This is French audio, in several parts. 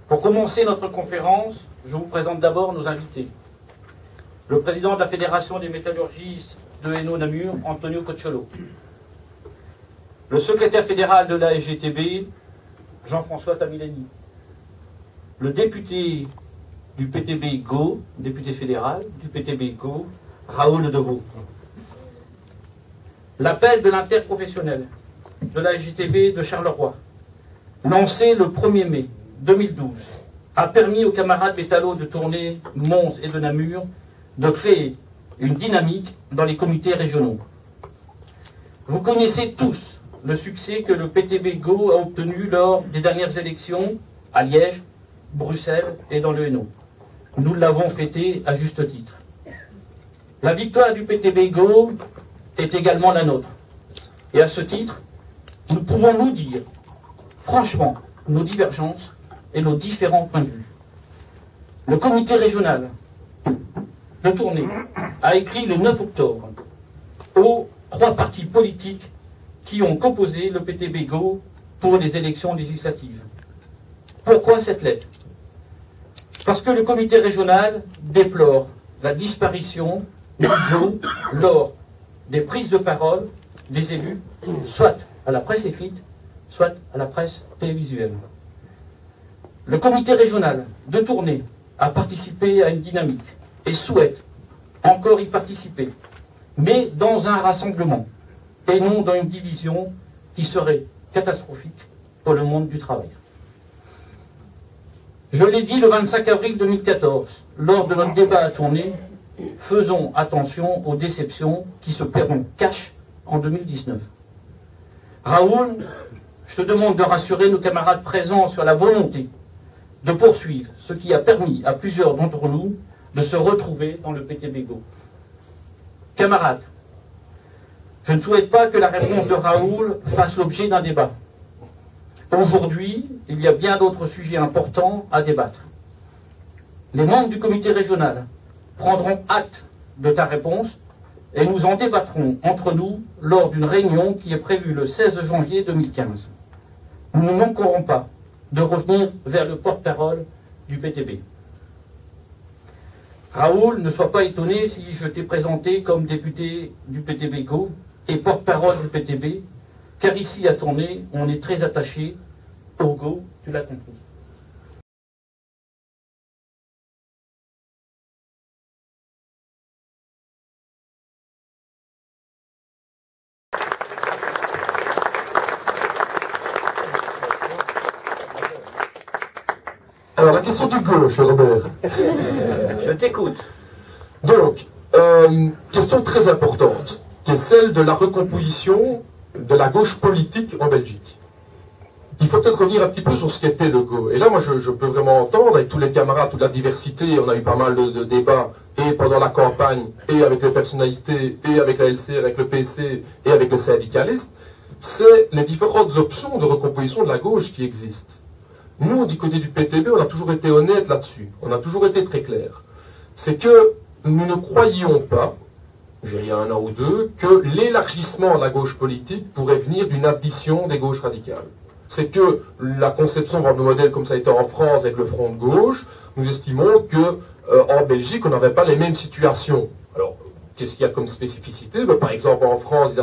Pour commencer notre conférence, je vous présente d'abord nos invités. Le président de la Fédération des métallurgistes de Hainaut-Namur, Antonio Cocciolo. Le secrétaire fédéral de la SGTB, Jean-François Tamilani. Le député du PTB Go, député fédéral du PTB Go, Raoul Deveau. L'appel de l'interprofessionnel de la SGTB de Charleroi, lancé le 1er mai 2012, a permis aux camarades métallos de Tournai, Mons et de Namur de créer une dynamique dans les comités régionaux. Vous connaissez tous le succès que le PTB Go a obtenu lors des dernières élections à Liège, Bruxelles et dans le Hainaut. Nous l'avons fêté à juste titre. La victoire du PTB Go est également la nôtre. Et à ce titre, nous pouvons nous dire franchement nos divergences et nos différents points de vue. Le comité régional de Tournai a écrit le 9 octobre aux 3 partis politiques qui ont composé le PTB Go pour les élections législatives. Pourquoi cette lettre? Parce que le comité régional déplore la disparition du Go lors des prises de parole des élus, soit à la presse écrite, soit à la presse télévisuelle. Le comité régional de Tournai a participé à une dynamique et souhaite encore y participer, mais dans un rassemblement et non dans une division qui serait catastrophique pour le monde du travail. Je l'ai dit le 25 avril 2014, lors de notre débat à Tournai, faisons attention aux déceptions qui se paieront cash en 2019. Raoul, je te demande de rassurer nos camarades présents sur la volonté de poursuivre ce qui a permis à plusieurs d'entre nous de se retrouver dans le PTB Go. Camarades, je ne souhaite pas que la réponse de Raoul fasse l'objet d'un débat. Aujourd'hui, il y a bien d'autres sujets importants à débattre. Les membres du comité régional prendront acte de ta réponse et nous en débattrons entre nous lors d'une réunion qui est prévue le 16 janvier 2015. Nous ne manquerons pas de revenir vers le porte-parole du PTB. Raoul, ne sois pas étonné si je t'ai présenté comme député du PTB Go et porte-parole du PTB, car ici à Tournai, on est très attaché au Go, tu l'as compris. Alors, la question du gauche, Robert. Je t'écoute. Donc, question très importante, qui est celle de la recomposition de la gauche politique en Belgique. Il faut peut-être revenir un petit peu sur ce qu'était le Go. Et là, moi, je peux vraiment entendre, avec tous les camarades, toute la diversité, on a eu pas mal de débats, et pendant la campagne, et avec les personnalités, et avec la LCR, avec le PC, et avec les syndicalistes, c'est les différentes options de recomposition de la gauche qui existent. Nous, du côté du PTB, on a toujours été honnête là-dessus. On a toujours été très clair. C'est que nous ne croyions pas, il y a 1 an ou 2, que l'élargissement de la gauche politique pourrait venir d'une addition des gauches radicales. C'est que la conception de modèle comme ça a été en France avec le Front de gauche, nous estimons que en Belgique, on n'avait pas les mêmes situations. Alors, qu'est-ce qu'il y a comme spécificité? Par exemple, en France, ils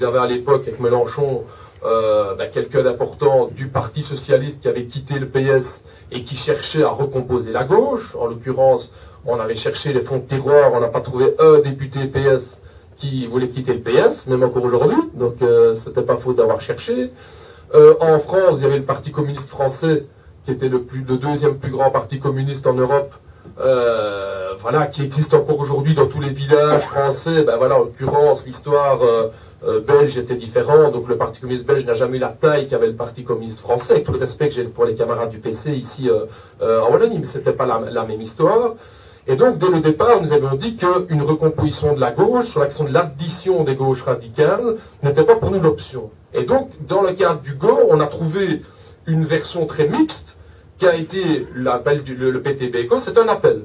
avaient à l'époque, avec Mélenchon, quelqu'un d'important du Parti Socialiste qui avait quitté le PS et qui cherchait à recomposer la gauche. En l'occurrence, on avait cherché les fonds de tiroir, on n'a pas trouvé un député PS qui voulait quitter le PS, même encore aujourd'hui, donc c'était pas faute d'avoir cherché. En France, il y avait le Parti communiste français, qui était le 2e plus grand parti communiste en Europe, qui existe encore aujourd'hui dans tous les villages français. En l'occurrence, l'histoire belge était différente, donc le Parti communiste belge n'a jamais eu la taille qu'avait le Parti communiste français, avec tout le respect que j'ai pour les camarades du PC ici en Wallonie, mais c'était pas la même histoire. Et donc, dès le départ, nous avions dit qu'une recomposition de la gauche, sur l'action de l'addition des gauches radicales, n'était pas pour nous l'option. Et donc, dans le cadre du Go, on a trouvé une version très mixte, qui a été l'appel le PTB Go, c'est un appel.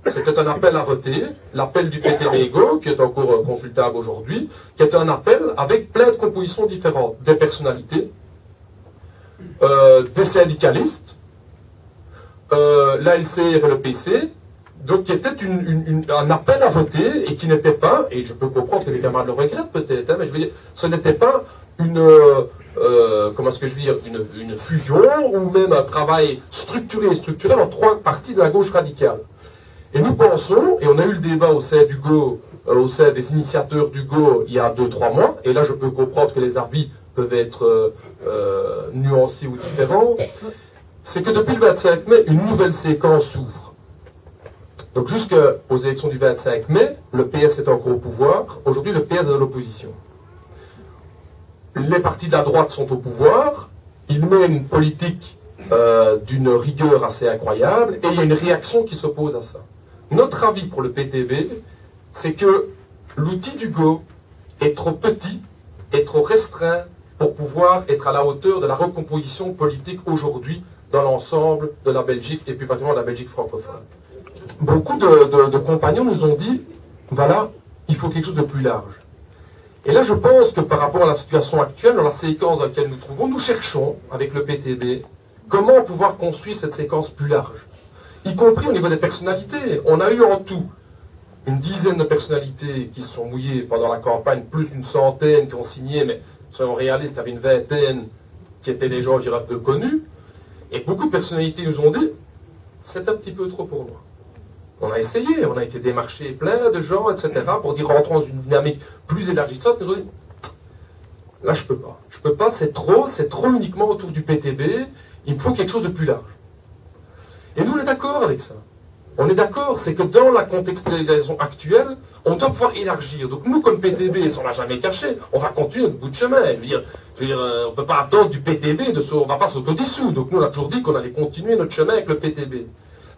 C'était un appel à voter, l'appel du PTB Go, qui est encore consultable aujourd'hui, qui est un appel avec plein de compositions différentes, des personnalités, des syndicalistes, l'ALCR et le PC, donc qui était un appel à voter et qui n'était pas, et je peux comprendre que les camarades le regrettent peut-être, hein, mais je veux dire, ce n'était pas comment est-ce que je veux dire, une fusion ou même un travail structuré et structurel en trois parties de la gauche radicale. Et nous pensons, et on a eu le débat au sein du GO, au sein des initiateurs du GO il y a 2-3 mois, et là je peux comprendre que les avis peuvent être nuancés ou différents, c'est que depuis le 25 mai, une nouvelle séquence s'ouvre. Donc jusqu'aux élections du 25 mai, le PS est encore au pouvoir. Aujourd'hui, le PS est dans l'opposition. Les partis de la droite sont au pouvoir. Ils mènent une politique d'une rigueur assez incroyable. Et il y a une réaction qui s'oppose à ça. Notre avis pour le PTB, c'est que l'outil du GO est trop petit et trop restreint pour pouvoir être à la hauteur de la recomposition politique aujourd'hui dans l'ensemble de la Belgique et plus particulièrement de la Belgique francophone. Beaucoup de compagnons nous ont dit, voilà, il faut quelque chose de plus large. Et là, je pense que par rapport à la situation actuelle, dans la séquence dans laquelle nous trouvons, nous cherchons, avec le PTB, comment pouvoir construire cette séquence plus large, y compris au niveau des personnalités. On a eu en tout une dizaine de personnalités qui se sont mouillées pendant la campagne, plus d'une centaine qui ont signé, mais soyons réalistes, il y avait une vingtaine qui étaient des gens, je dirais, un peu connus. Et beaucoup de personnalités nous ont dit, c'est un petit peu trop pour moi. On a essayé, on a été démarché plein de gens, etc., pour dire rentrons dans une dynamique plus élargissante. Ils ont dit, là je peux pas, c'est trop uniquement autour du PTB, il me faut quelque chose de plus large. Et nous on est d'accord avec ça. On est d'accord, c'est que dans la contextualisation actuelle, on doit pouvoir élargir. Donc nous, comme PTB, ça on l'a jamais caché, on va continuer notre bout de chemin. Je veux dire, on ne peut pas attendre du PTB, on ne va pas s'autodissoudre. Donc nous on a toujours dit qu'on allait continuer notre chemin avec le PTB.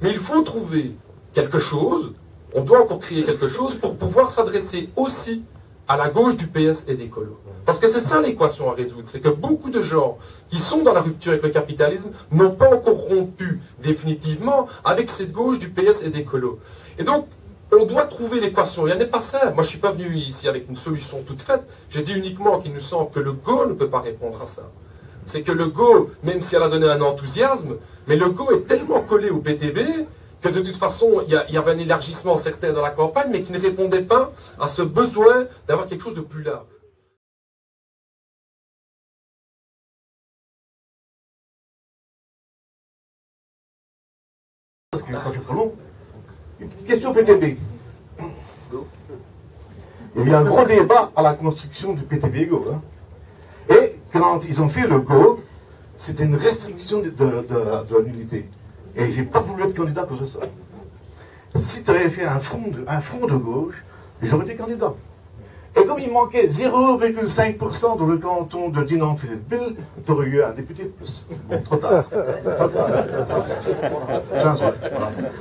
Mais il faut trouver quelque chose, on doit encore créer quelque chose pour pouvoir s'adresser aussi à la gauche du PS et des colos. Parce que c'est ça l'équation à résoudre, c'est que beaucoup de gens qui sont dans la rupture avec le capitalisme n'ont pas encore rompu définitivement avec cette gauche du PS et des colos. Et donc, on doit trouver l'équation. Il n'y en a pas ça. Moi, je ne suis pas venu ici avec une solution toute faite. J'ai dit uniquement qu'il nous semble que le GO ne peut pas répondre à ça. C'est que le GO, même si elle a donné un enthousiasme, mais le GO est tellement collé au PTB que de toute façon, il y avait un élargissement certain dans la campagne, mais qui ne répondait pas à ce besoin d'avoir quelque chose de plus large. Parce que quand c'est trop long, une petite question PTB. Il y a eu un gros débat à la construction du PTB Go. Hein. Et quand ils ont fait le Go, c'était une restriction de l'unité. Et j'ai pas voulu être candidat pour ça. Si tu avais fait un front de gauche, j'aurais été candidat. Et comme il manquait 0,5% dans le canton de Dinan-Philippeville, tu aurais eu un député de plus. Bon, trop tard. Voilà.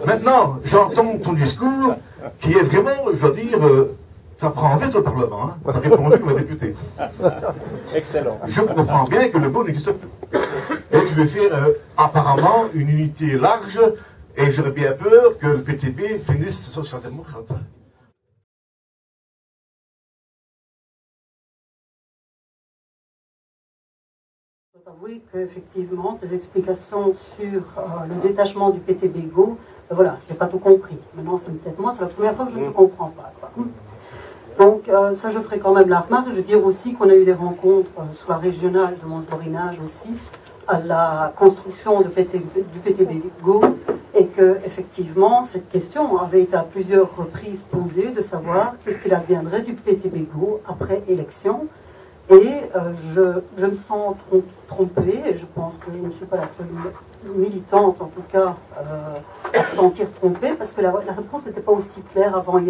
Maintenant, j'entends ton discours qui est vraiment, je dois dire, ça prend vite au Parlement. Hein. Tu as répondu comme un député. Excellent. Je comprends bien que le beau n'existe plus. Et tu veux faire apparemment une unité large, et j'aurais bien peur que le PTB finisse sur certainement. Je dois avouer qu'effectivement, tes explications sur le détachement du PTB Go, voilà, je n'ai pas tout compris. Maintenant, c'est peut-être moi, c'est la première fois que je ne comprends pas. Quoi. Donc, ça, je ferai quand même la remarque. Je veux dire aussi qu'on a eu des rencontres sur la régionale de Monteborinage aussi, à la construction du PTB Go, et que effectivement cette question avait été à plusieurs reprises posée de savoir qu'est-ce qu'il adviendrait du PTB Go après élection. Et je me sens trompée, et je pense que je ne suis pas la seule militante, en tout cas, à se sentir trompée, parce que la réponse n'était pas aussi claire avant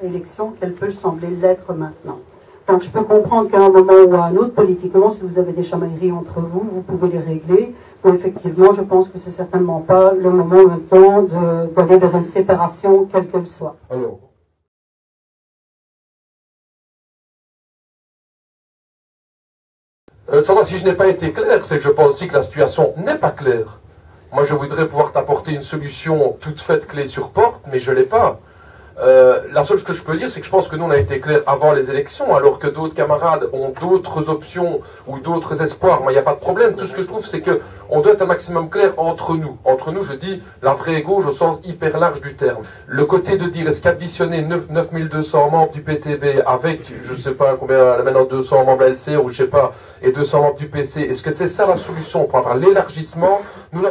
élection qu'elle peut sembler l'être maintenant. Donc je peux comprendre qu'à un moment ou à un autre, politiquement, si vous avez des chamailleries entre vous, vous pouvez les régler. Mais effectivement, je pense que c'est certainement pas le moment maintenant d'aller vers une séparation, quelle qu'elle soit. Alors. Si je n'ai pas été clair, c'est que je pense aussi que la situation n'est pas claire. Moi, je voudrais pouvoir t'apporter une solution toute faite clé sur porte, mais je ne l'ai pas. La seule chose que je peux dire, c'est que je pense que nous, on a été clair avant les élections, alors que d'autres camarades ont d'autres options ou d'autres espoirs. Moi, il n'y a pas de problème. Tout ce que je trouve, c'est qu'on doit être un maximum clair entre nous. Entre nous, je dis la vraie gauche au sens hyper large du terme. Le côté de dire, est-ce qu'additionner 9200 membres du PTB avec, je ne sais pas combien, maintenant 200 membres LCR ou je sais pas, et 200 membres du PC, est-ce que c'est ça la solution pour avoir l'élargissement? Nous,